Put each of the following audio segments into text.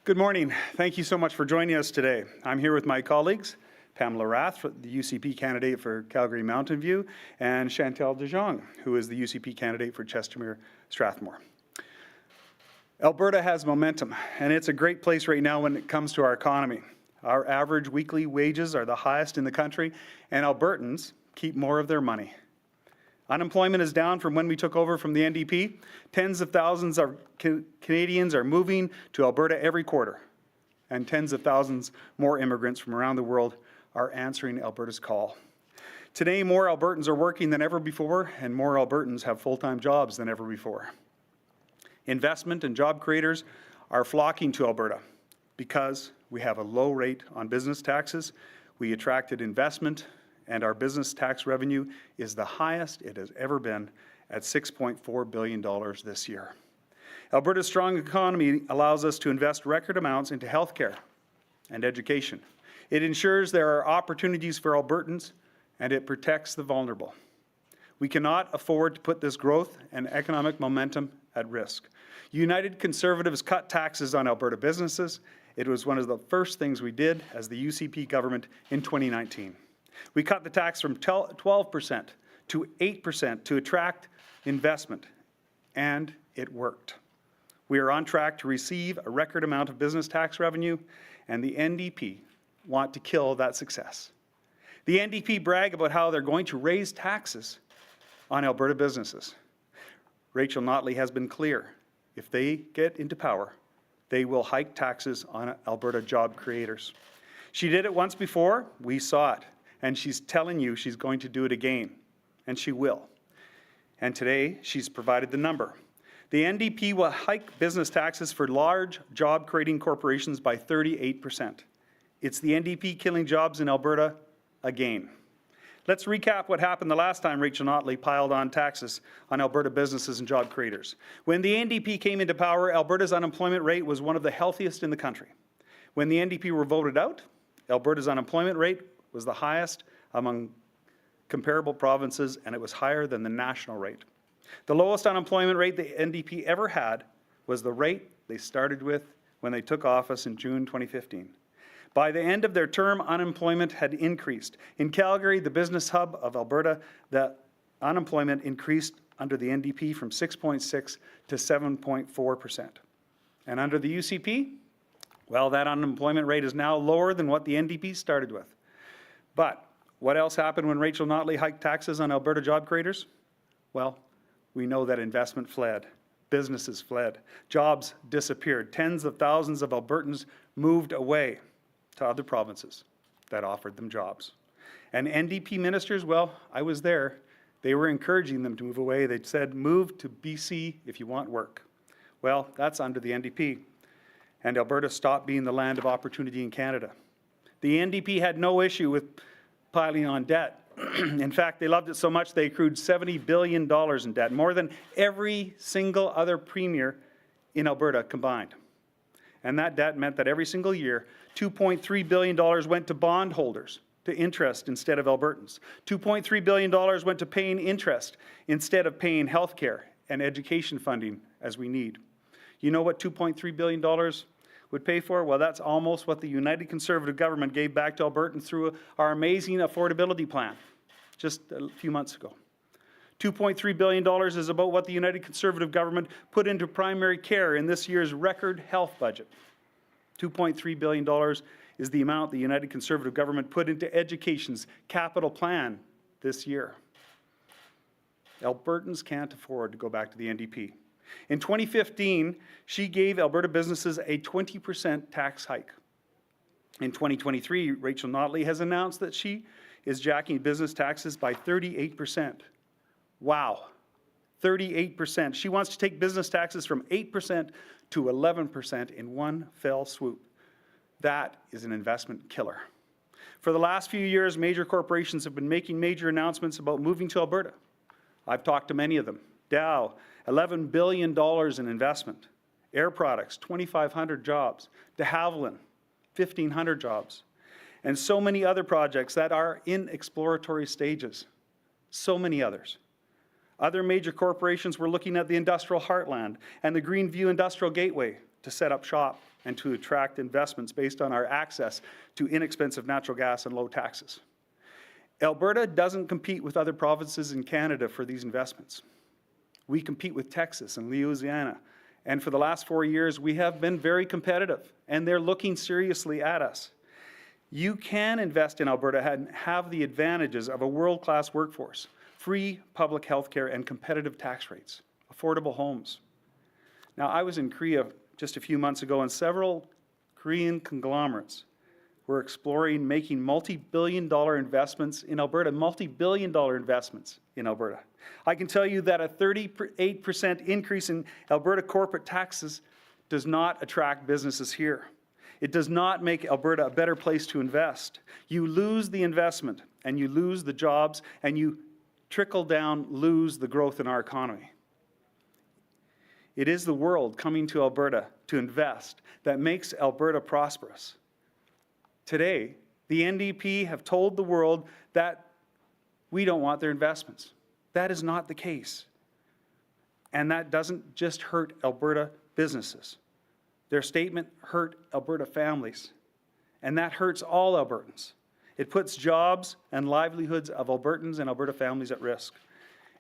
Good morning. Thank you so much for joining us today. I'm here with my colleagues, Pamela Rath, the UCP candidate for Calgary Mountain View, and Chantal DeJong, who is the UCP candidate for Chestermere Strathmore. Alberta has momentum, and it's a great place right now when it comes to our economy. Our average weekly wages are the highest in the country, and Albertans keep more of their money. Unemployment is down from when we took over from the NDP. Tens of thousands of Canadians are moving to Alberta every quarter, and tens of thousands more immigrants from around the world are answering Alberta's call. Today, more Albertans are working than ever before, and more Albertans have full-time jobs than ever before. Investment and job creators are flocking to Alberta because we have a low rate on business taxes. We attracted investment, and our business tax revenue is the highest it has ever been at $6.4 billion this year. Alberta's strong economy allows us to invest record amounts into healthcare and education. It ensures there are opportunities for Albertans, and it protects the vulnerable. We cannot afford to put this growth and economic momentum at risk. United Conservatives cut taxes on Alberta businesses. It was one of the first things we did as the UCP government in 2019. We cut the tax from 12% to 8% to attract investment, and it worked. We are on track to receive a record amount of business tax revenue, and the NDP want to kill that success. The NDP brag about how they're going to raise taxes on Alberta businesses. Rachel Notley has been clear. If they get into power, they will hike taxes on Alberta job creators. She did it once before. We saw it. And she's telling you she's going to do it again, and she will. And today, she's provided the number. The NDP will hike business taxes for large job-creating corporations by 38%. It's the NDP killing jobs in Alberta again. Let's recap what happened the last time Rachel Notley piled on taxes on Alberta businesses and job creators. When the NDP came into power, Alberta's unemployment rate was one of the healthiest in the country. When the NDP were voted out, Alberta's unemployment rate was the highest among comparable provinces, and it was higher than the national rate. The lowest unemployment rate the NDP ever had was the rate they started with when they took office in June 2015. By the end of their term, unemployment had increased. In Calgary, the business hub of Alberta, the unemployment increased under the NDP from 6.6 to 7.4%. And under the UCP, well, that unemployment rate is now lower than what the NDP started with. But what else happened when Rachel Notley hiked taxes on Alberta job creators? Well, we know that investment fled, businesses fled, jobs disappeared. Tens of thousands of Albertans moved away to other provinces that offered them jobs. And NDP ministers, well, I was there. They were encouraging them to move away. They said, move to BC if you want work. Well, that's under the NDP. And Alberta stopped being the land of opportunity in Canada. The NDP had no issue with piling on debt. In fact, they loved it so much they accrued $70 billion in debt, more than every single other premier in Alberta combined. And that debt meant that every single year, $2.3 billion went to bondholders, to interest instead of Albertans. $2.3 billion went to paying interest instead of paying health care and education funding as we need. You know what $2.3 billion would pay for? Well, that's almost what the United Conservative government gave back to Albertans through our amazing affordability plan just a few months ago. $2.3 billion is about what the United Conservative government put into primary care in this year's record health budget. $2.3 billion is the amount the United Conservative government put into education's capital plan this year. Albertans can't afford to go back to the NDP. In 2015, she gave Alberta businesses a 20% tax hike. In 2023, Rachel Notley has announced that she is jacking business taxes by 38%. Wow, 38%. She wants to take business taxes from 8% to 11% in one fell swoop. That is an investment killer. For the last few years, major corporations have been making major announcements about moving to Alberta. I've talked to many of them. Dow, $11 billion in investment. Air Products, 2,500 jobs. De Havilland, 1,500 jobs. And so many other projects that are in exploratory stages. So many others. Other major corporations were looking at the industrial heartland and the Greenview Industrial Gateway to set up shop. and to attract investments based on our access to inexpensive natural gas and low taxes. Alberta doesn't compete with other provinces in Canada for these investments. We compete with Texas and Louisiana, and for the last 4 years, we have been very competitive, and they're looking seriously at us. You can invest in Alberta and have the advantages of a world-class workforce, free public health care and competitive tax rates, affordable homes. Now, I was in Korea just a few months ago, and several Korean conglomerates were exploring making multi-billion-dollar investments in Alberta, multi-billion-dollar investments in Alberta. I can tell you that a 38% increase in Alberta corporate taxes does not attract businesses here. It does not make Alberta a better place to invest. You lose the investment, and you lose the jobs, and you trickle down, lose the growth in our economy. It is the world coming to Alberta to invest that makes Alberta prosperous. Today, the NDP have told the world that we don't want their investments. That is not the case. And that doesn't just hurt Alberta businesses. Their statement hurt Alberta families. And that hurts all Albertans. It puts jobs and livelihoods of Albertans and Alberta families at risk.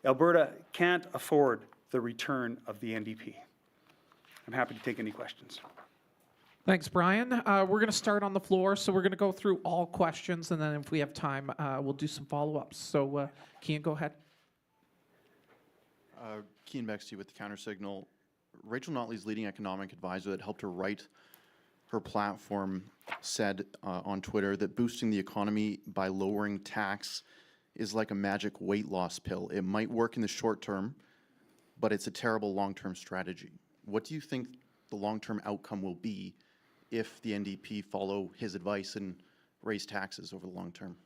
Alberta can't afford the return of the NDP. I'm happy to take any questions. Thanks, Brian. We're going to start on the floor, so we're going to go through all questions, and then if we have time, we'll do some follow-ups. So, Cian, go ahead. Cian Bexty with the Countersignal. Rachel Notley's leading economic advisor that helped her write her platform said on Twitter that boosting the economy by lowering tax is like a magic weight loss pill. It might work in the short term, but it's a terrible long-term strategy. What do you think the long-term outcome will be if the NDP follow his advice and raise taxes over the long term?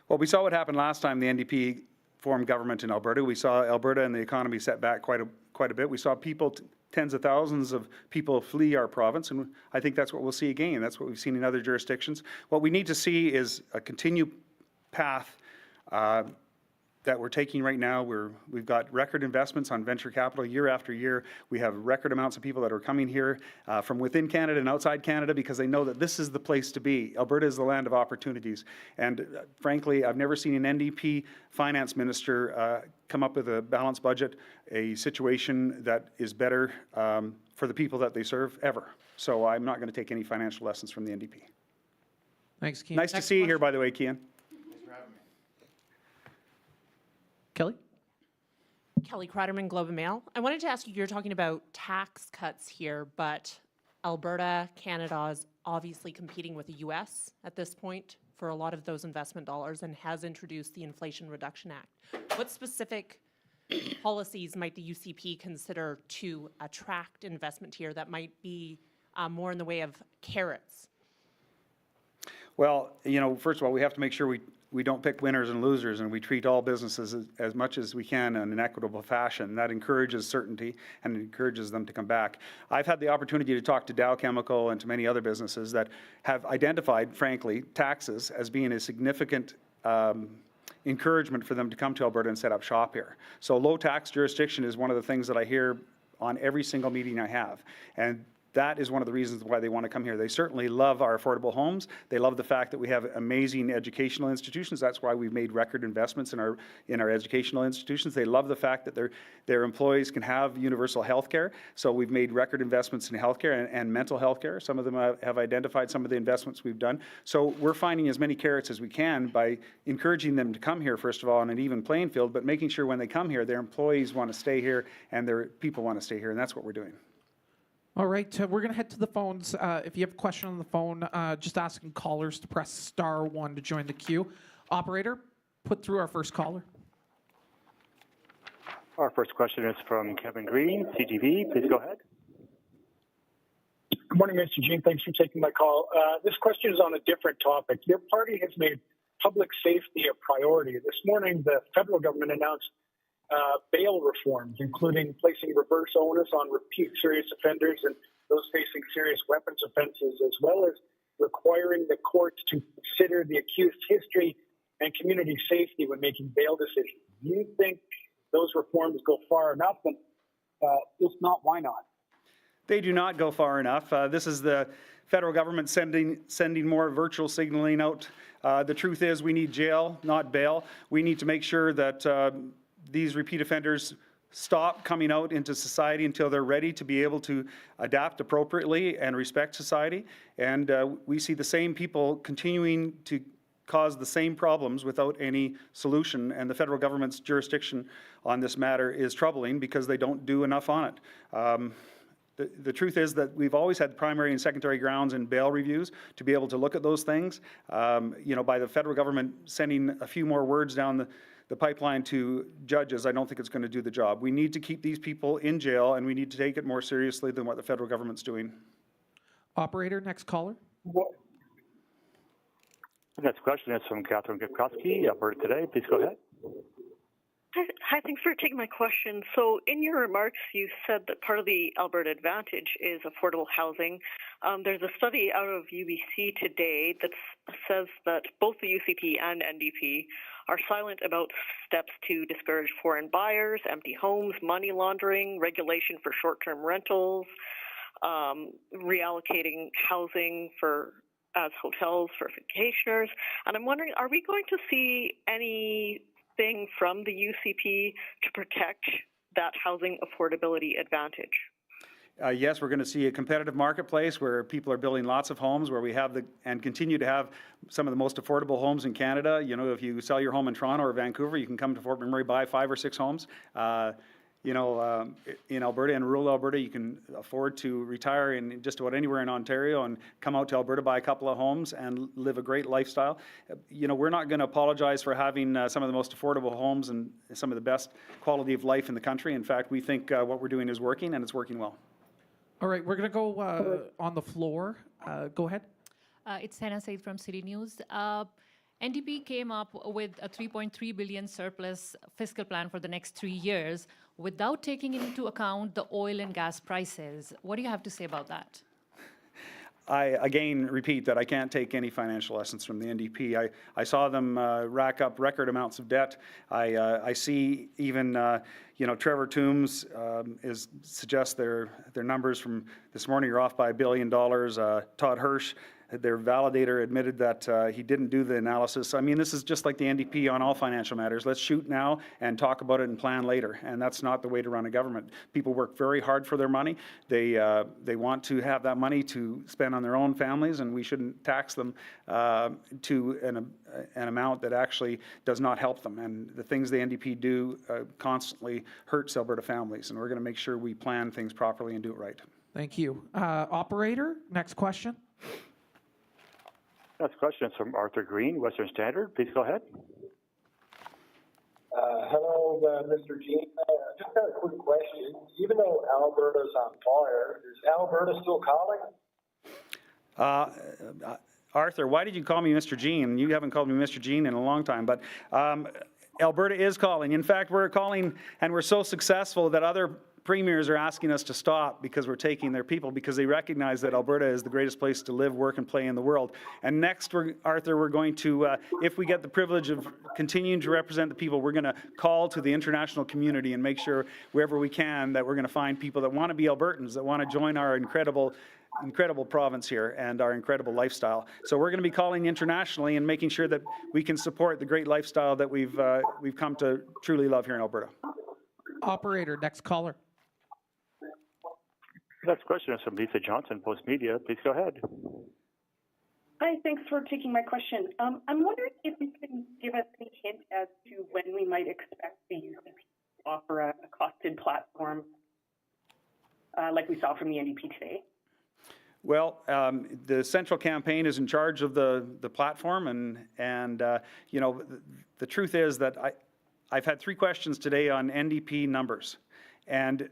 Well, we saw what happened last time the NDP formed government in Alberta. We saw Alberta and the economy set back quite a bit. We saw people, tens of thousands of people flee our province, and I think that's what we'll see again. That's what we've seen in other jurisdictions. What we need to see is a continued path that we're taking right now. We've got record investments on venture capital year after year. We have record amounts of people that are coming here from within Canada and outside Canada because they know that this is the place to be. Alberta is the land of opportunities. And frankly, I've never seen an NDP finance minister come up with a balanced budget, a situation that is better for the people that they serve ever. So I'm not going to take any financial lessons from the NDP. Thanks, Cian. Nice to see you here, by the way, Cian. Kelly? Kelly Kratterman, Globe and Mail. I wanted to ask you, you're talking about tax cuts here, but Alberta, Canada is obviously competing with the U.S. at this point for a lot of those investment dollars and has introduced the Inflation Reduction Act. What specific policies might the UCP consider to attract investment here that might be more in the way of carrots? Well, you know, first of all, we have to make sure we don't pick winners and losers, and we treat all businesses as much as we can in an equitable fashion. That encourages certainty and encourages them to come back. I've had the opportunity to talk to Dow Chemical and to many other businesses that have identified, frankly, taxes as being a significant encouragement for them to come to Alberta and set up shop here. So low tax jurisdiction is one of the things that I hear on every single meeting I have. And that is one of the reasons why they want to come here. They certainly love our affordable homes. They love the fact that we have amazing educational institutions. That's why we've made record investments in our educational institutions. They love the fact that their employees can have universal health care. So we've made record investments in health care and mental health care. Some of them have identified some of the investments we've done. So we're finding as many carrots as we can by encouraging them to come here, first of all, on an even playing field, but making sure when they come here, their employees want to stay here and their people want to stay here. And that's what we're doing. All right, we're going to head to the phones. If you have a question on the phone, just asking callers to press *1 to join the queue. Operator, put through our first caller. Our first question is from Kevin Green, CTV. Please go ahead. Good morning, Mr. Jean. Thanks for taking my call. This question is on a different topic. Your party has made public safety a priority. This morning, the federal government announced bail reforms, including placing reverse onus on repeat serious offenders and those facing serious weapons offenses, as well as requiring the courts to consider the accused's history and community safety when making bail decisions. Do you think those reforms go far enough? And if not, why not? They do not go far enough. This is the federal government sending more virtual signaling out. The truth is we need jail, not bail. We need to make sure that these repeat offenders stop coming out into society until they're ready to be able to adapt appropriately and respect society. And we see the same people continuing to cause the same problems without any solution, and the federal government's jurisdiction on this matter is troubling because they don't do enough on it. The truth is that we've always had primary and secondary grounds in bail reviews to be able to look at those things. By the federal government sending a few more words down the pipeline to judges, I don't think it's going to do the job. We need to keep these people in jail, and we need to take it more seriously than what the federal government's doing. Operator, next caller. The next question is from Catherine Gipkowski, Alberta Today. Please go ahead. Hi, thanks for taking my question. So in your remarks, you said that part of the Alberta Advantage is affordable housing. There's a study out of UBC today that says that both the UCP and NDP are silent about steps to discourage foreign buyers, empty homes, money laundering, regulation for short-term rentals, reallocating housing as hotels for vacationers. And I'm wondering, are we going to see anything from the UCP to protect that housing affordability advantage? Yes, we're going to see a competitive marketplace where people are building lots of homes, where we have and continue to have some of the most affordable homes in Canada. You know, if you sell your home in Toronto or Vancouver, you can come to Fort McMurray, buy 5 or 6 homes. In Alberta and rural Alberta, you can afford to retire in just about anywhere in Ontario and come out to Alberta, buy a couple of homes and live a great lifestyle. We're not going to apologize for having some of the most affordable homes and some of the best quality of life in the country. In fact, we think what we're doing is working, and it's working well. All right, we're going to go on the floor. Go ahead. It's Hannah Said from City News. NDP came up with a $3.3 billion surplus fiscal plan for the next 3 years without taking into account the oil and gas prices. What do you have to say about that? I again repeat that I can't take any financial lessons from the NDP. I saw them rack up record amounts of debt. I see even Trevor Toombs suggests their numbers from this morning are off by $1 billion. Todd Hirsch, their validator, admitted that he didn't do the analysis. I mean, this is just like the NDP on all financial matters. Let's shoot now and talk about it and plan later. And that's not the way to run a government. People work very hard for their money. They want to have that money to spend on their own families, and we shouldn't tax them to an amount that actually does not help them. And the things the NDP do constantly hurts Alberta families, and we're going to make sure we plan things properly and do it right. Thank you. Operator, next question. Next question is from Arthur Green, Western Standard. Please go ahead. Hello, Mr. Jean. Just got a quick question. Even though Alberta's on fire, is Alberta still calling? Arthur, why did you call me Mr. Jean? You haven't called me Mr. Jean in a long time, but Alberta is calling. In fact, we're calling, and we're so successful that other premiers are asking us to stop because we're taking their people, because they recognize that Alberta is the greatest place to live, work, and play in the world. And next, Arthur, we're going to, if we get the privilege of continuing to represent the people, we're going to call to the international community and make sure wherever we can that we're going to find people that want to be Albertans, that want to join our incredible province here and our incredible lifestyle. So we're going to be calling internationally and making sure that we can support the great lifestyle that we've come to truly love here in Alberta. Operator, next caller. Next question is from Lisa Johnson, Post Media. Please go ahead. Hi, thanks for taking my question. I'm wondering if you can give us any hint as to when we might expect the UCP to offer a costed platform like we saw from the NDP today. Well, the central campaign is in charge of the platform, and the truth is that I've had 3 questions today on NDP numbers, and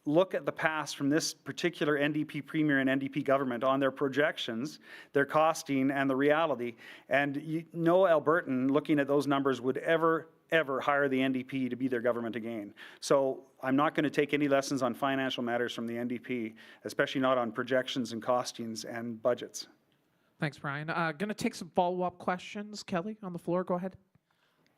look at the past from this particular NDP premier and NDP government on their projections, their costing, and the reality. And no Albertan looking at those numbers would ever hire the NDP to be their government again. So I'm not going to take any lessons on financial matters from the NDP, especially not on projections and costings and budgets. Thanks, Brian. Going to take some follow-up questions. Kelly, on the floor, go ahead.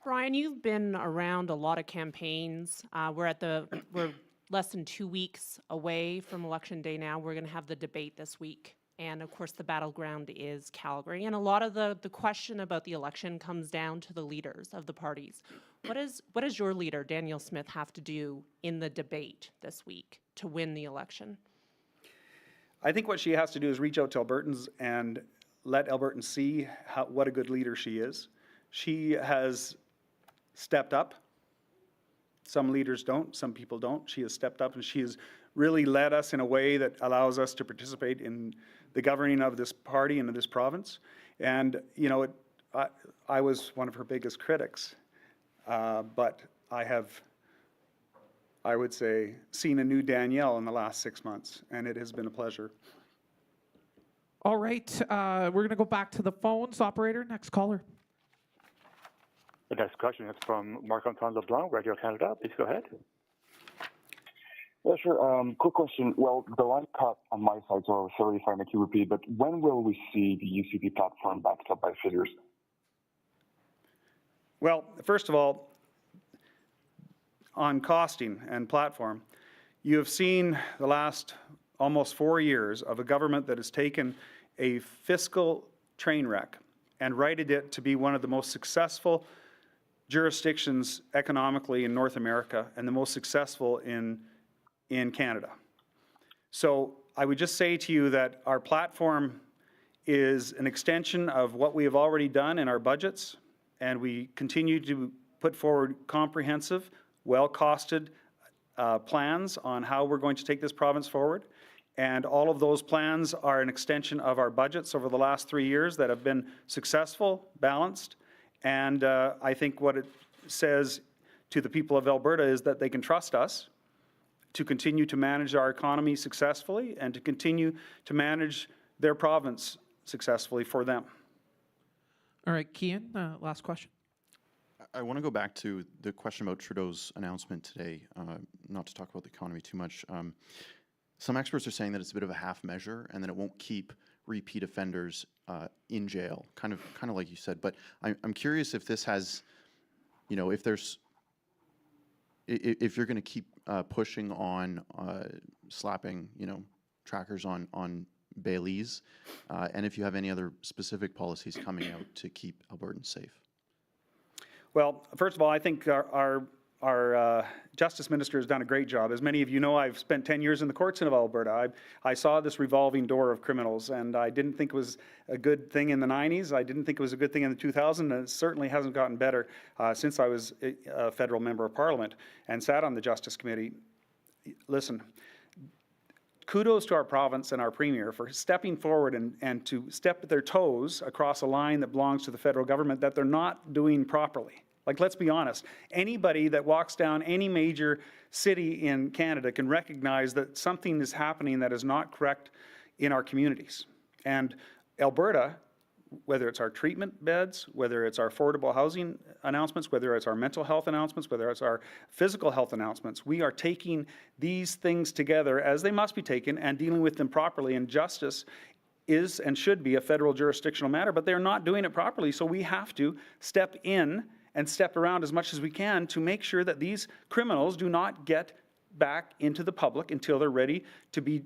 Brian, you've been around a lot of campaigns. We're less than 2 weeks away from Election Day now. We're going to have the debate this week. And of course, the battleground is Calgary. And a lot of the question about the election comes down to the leaders of the parties. What does your leader, Danielle Smith, have to do in the debate this week to win the election? I think what she has to do is reach out to Albertans and let Albertans see what a good leader she is. She has stepped up. Some leaders don't, some people don't. She has stepped up and she has really led us in a way that allows us to participate in the governing of this party and of this province. And, you know, I was one of her biggest critics, but I have, I would say, seen a new Danielle in the last 6 months, and it has been a pleasure. All right, we're going to go back to the phones. Operator, next caller. The next question is from Marc-Antoine Leblanc, Radio Canada. Please go ahead. Yeah, sure. Quick question. Well, the line cut on my side, so sorry if I make you repeat, but when will we see the UCP platform backed up by figures? Well, first of all, on costing and platform, you have seen the last almost 4 years of a government that has taken a fiscal train wreck and righted it to be one of the most successful jurisdictions economically in North America and the most successful in Canada. So I would just say to you that our platform is an extension of what we have already done in our budgets, and we continue to put forward comprehensive, well-costed plans on how we're going to take this province forward. And all of those plans are an extension of our budgets over the last 3 years that have been successful, balanced, and I think what it says to the people of Alberta is that they can trust us to continue to manage our economy successfully and to continue to manage their province successfully for them. All right, Kian, last question. I want to go back to the question about Trudeau's announcement today, not to talk about the economy too much. Some experts are saying that it's a bit of a half measure and that it won't keep repeat offenders in jail, kind of like you said. But I'm curious if this has, you know, if you're going to keep pushing on slapping, you know, trackers on bailees, and if you have any other specific policies coming out to keep Albertans safe. Well, first of all, I think our Justice Minister has done a great job. As many of you know, I've spent 10 years in the courts of Alberta. I saw this revolving door of criminals, and I didn't think it was a good thing in the 90s. I didn't think it was a good thing in the 2000s, and it certainly hasn't gotten better since I was a federal member of Parliament and sat on the Justice Committee. Listen, kudos to our province and our Premier for stepping forward and to step their toes across a line that belongs to the federal government that they're not doing properly. Like, let's be honest, anybody that walks down any major city in Canada can recognize that something is happening that is not correct in our communities. And Alberta, whether it's our treatment beds, whether it's our affordable housing announcements, whether it's our mental health announcements, whether it's our physical health announcements, we are taking these things together as they must be taken and dealing with them properly. And justice is and should be a federal jurisdictional matter, but they're not doing it properly. So we have to step in and step around as much as we can to make sure that these criminals do not get back into the public until they're ready to be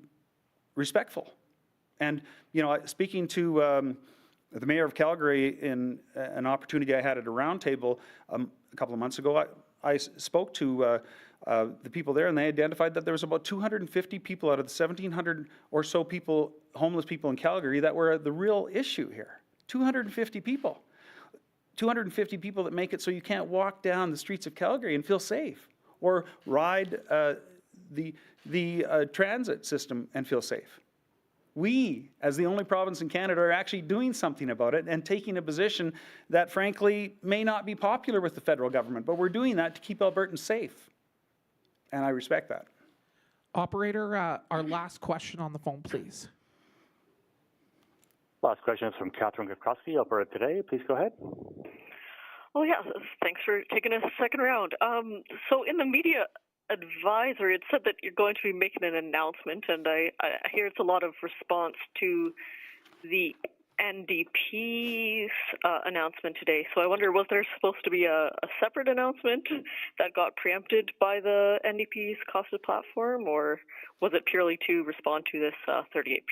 respectful. And, you know, speaking to the mayor of Calgary in an opportunity I had at a roundtable a couple of months ago, I spoke to the people there, and they identified that there was about 250 people out of the 1,700 or so people, homeless people in Calgary, that were the real issue here. 250 people. 250 people that make it so you can't walk down the streets of Calgary and feel safe, or ride the transit system and feel safe. We, as the only province in Canada, are actually doing something about it and taking a position that, frankly, may not be popular with the federal government, but we're doing that to keep Albertans safe, and I respect that. Operator, our last question on the phone, please. Last question is from Catherine Gakowski, Alberta Today. Please go ahead. Oh, yeah. Thanks for taking a second round. So in the media advisory, it said that you're going to be making an announcement, and I hear it's a lot of response to the NDP's announcement today. So I wonder, was there supposed to be a separate announcement that got preempted by the NDP's costed platform, or was it purely to respond to this 38%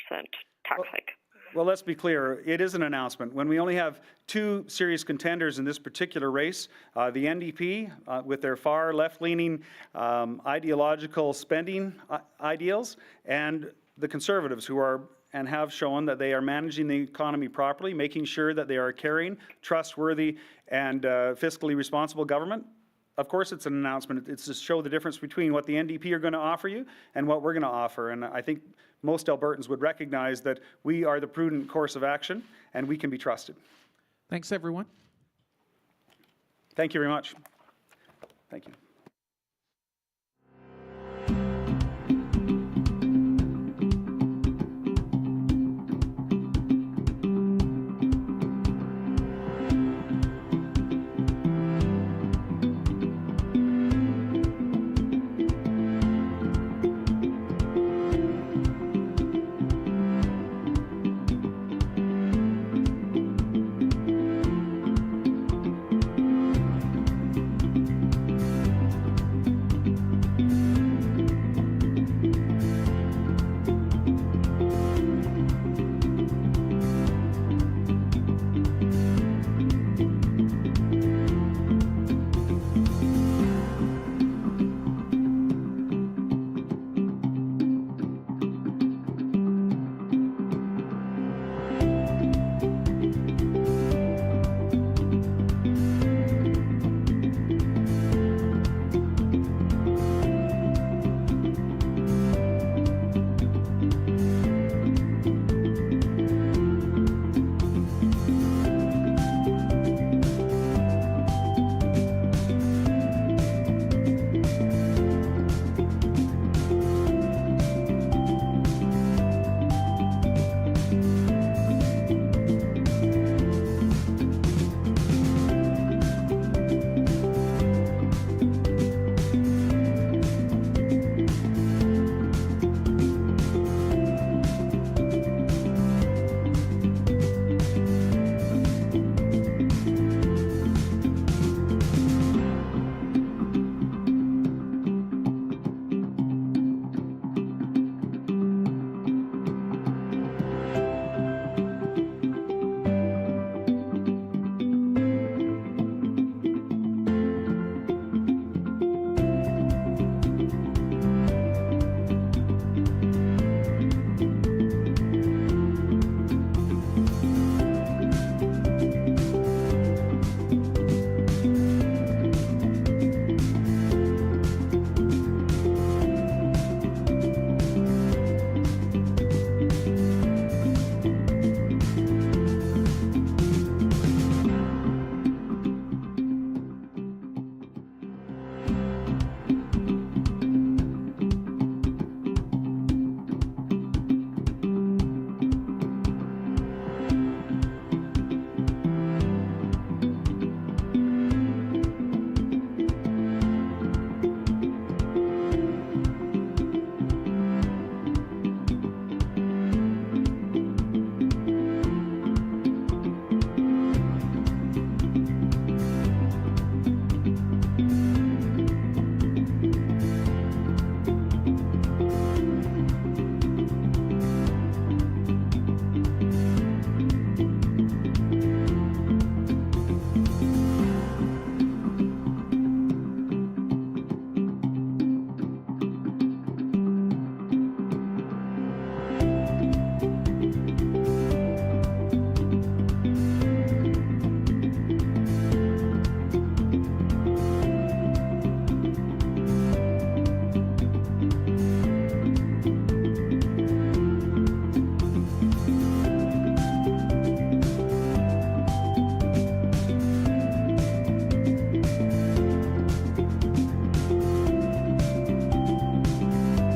tax hike? Well, let's be clear. It is an announcement. When we only have two serious contenders in this particular race, the NDP, with their far left-leaning ideological spending ideals, and the Conservatives, who are and have shown that they are managing the economy properly, making sure that they are a caring, trustworthy, and fiscally responsible government. Of course, it's an announcement. It's to show the difference between what the NDP are going to offer you and what we're going to offer. And I think most Albertans would recognize that we are the prudent course of action and we can be trusted. Thanks, everyone. Thank you very much. Thank you.